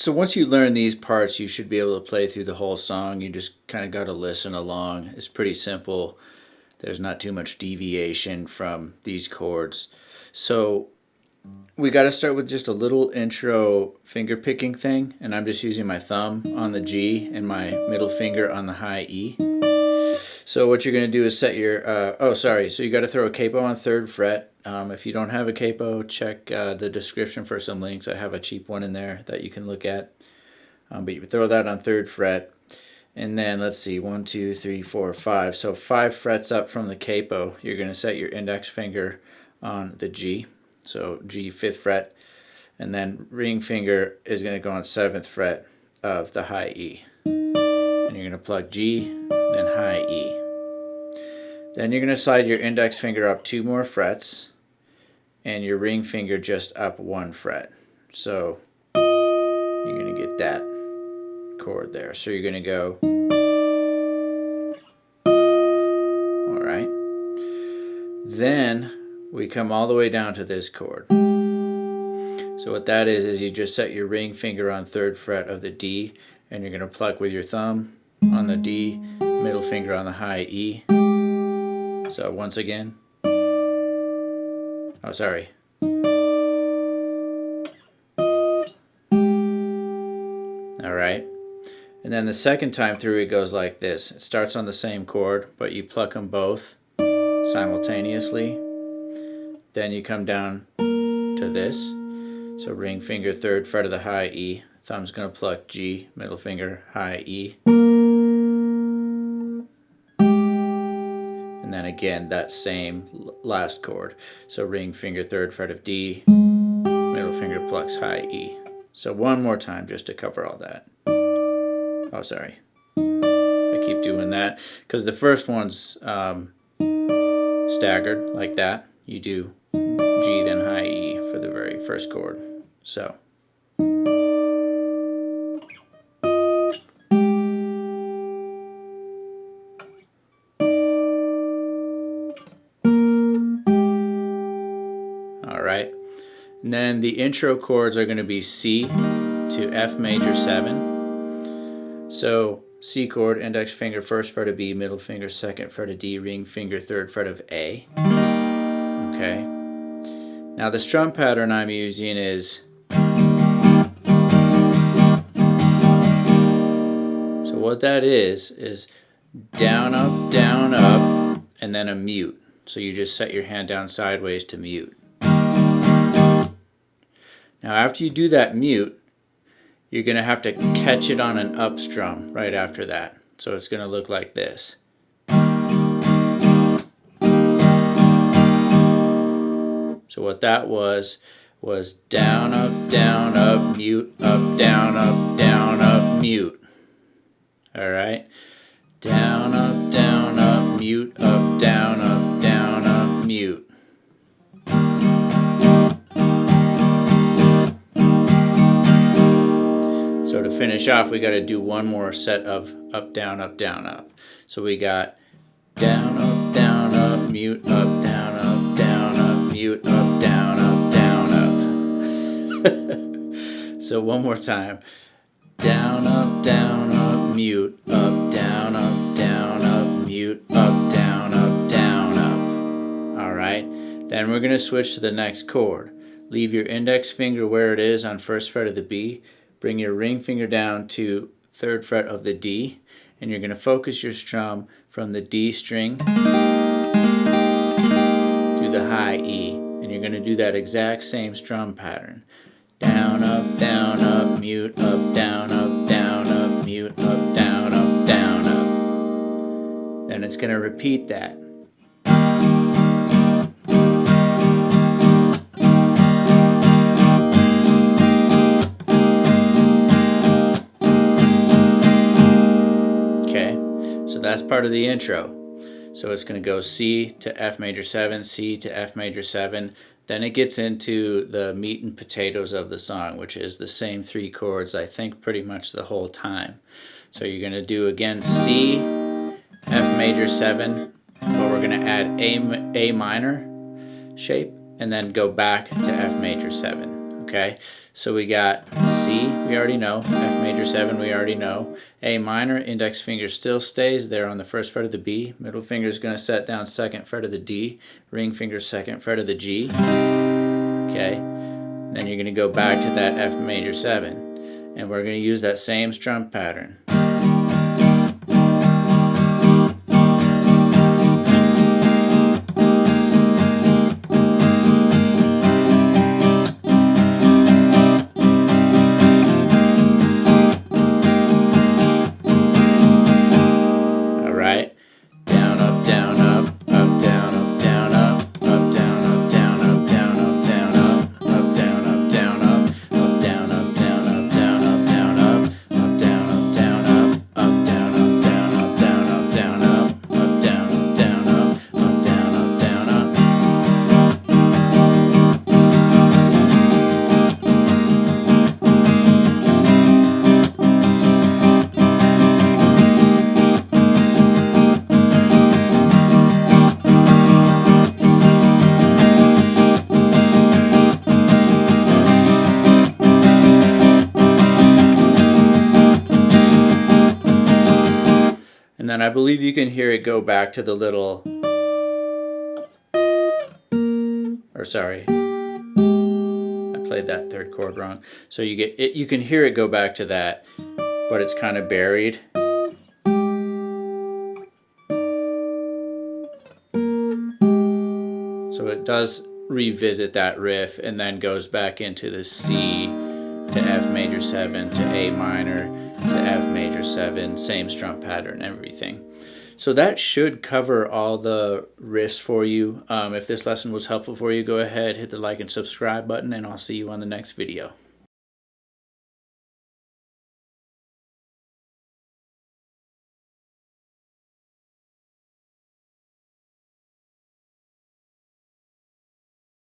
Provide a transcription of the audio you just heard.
So once you learn these parts, you should be able to play through the whole song. You just kind of got to listen along. It's pretty simple. There's not too much deviation from these chords. So we got to start with just a little intro finger picking thing, and I'm just using my thumb on the G and my middle finger on the high E. So what you're going to do is set your, so you got to throw a capo on 3rd fret. If you don't have a capo, check the description for some links. I have a cheap one in there that you can look at. But you throw that on 3rd fret. And then let's see, 1, 2, 3, 4, 5. So 5 frets up from the capo, you're going to set your index finger on the G. So G, 5th fret. And then ring finger is going to go on 7th fret of the high E. And you're going to plug G, then high E. Then you're going to slide your index finger up 2 more frets and your ring finger just up 1 fret. So you're going to get that chord there. So you're going to go, all right. Then we come all the way down to this chord. So what that is you just set your ring finger on 3rd fret of the D, and you're going to pluck with your thumb on the D, middle finger on the high E. So once again, oh sorry. Alright, and then the second time through it goes like this. It starts on the same chord, but you pluck them both simultaneously. Then you come down to this. So ring finger 3rd fret of the high E. Thumb's going to pluck G, middle finger high E. And then again that same last chord. So ring finger 3rd fret of D, middle finger plucks high E. So one more time just to cover all that. Oh, sorry. I keep doing that because the first one's staggered like that. You do G then high E for the very first chord. So. Alright, and then the intro chords are going to be C to F major 7. So C chord, index finger 1st fret of B, middle finger 2nd fret of D, ring finger 3rd fret of A. Okay, now the strum pattern I'm using is, so what that is down, up, and then a mute. So you just set your hand down sideways to mute. Now after you do that mute, you're going to have to catch it on an up strum right after that. So it's going to look like this. So what that was down, up, mute, up, down, up, mute. Alright? Down, up, mute, up, down, up, mute. So to finish off, we got to do one more set of up, down, up, down, up. So we got down, up, mute, up, down, mute, up, down, up. So one more time. Down, up, mute, up, down, mute, up, down, up. Alright, then we're going to switch to the next chord. Leave your index finger where it is on 1st fret of the B. Bring your ring finger down to 3rd fret of the D, and you're going to focus your strum from the D string to the high E. And you're going to do that exact same strum pattern. Down, up, mute, up, down, mute, up, down, up. Then it's going to repeat that. That's part of the intro. So it's going to go C to F major 7, C to F major 7. Then it gets into the meat and potatoes of the song, which is the same 3 chords, I think, pretty much the whole time. So you're going to do again C, F major 7, but we're going to add A minor shape, and then go back to F major 7. Okay? So we got C, we already know. F major 7, we already know. A minor, index finger still stays there on the first fret of the B. Middle finger is going to set down second fret of the D. Ring finger second fret of the G. Okay. Then you're going to go back to that F major 7. And we're going to use that same strum pattern. And then I believe you can hear it go back to the little, or sorry, I played that third chord wrong. So you get it, you can hear it go back to that, but it's kind of buried. So it does revisit that riff and then goes back into the C to F major 7 to A minor to F major 7, same strum pattern, everything. So that should cover all the riffs for you. If this lesson was helpful for you, go ahead, hit the like and subscribe button, and I'll see you on the next video.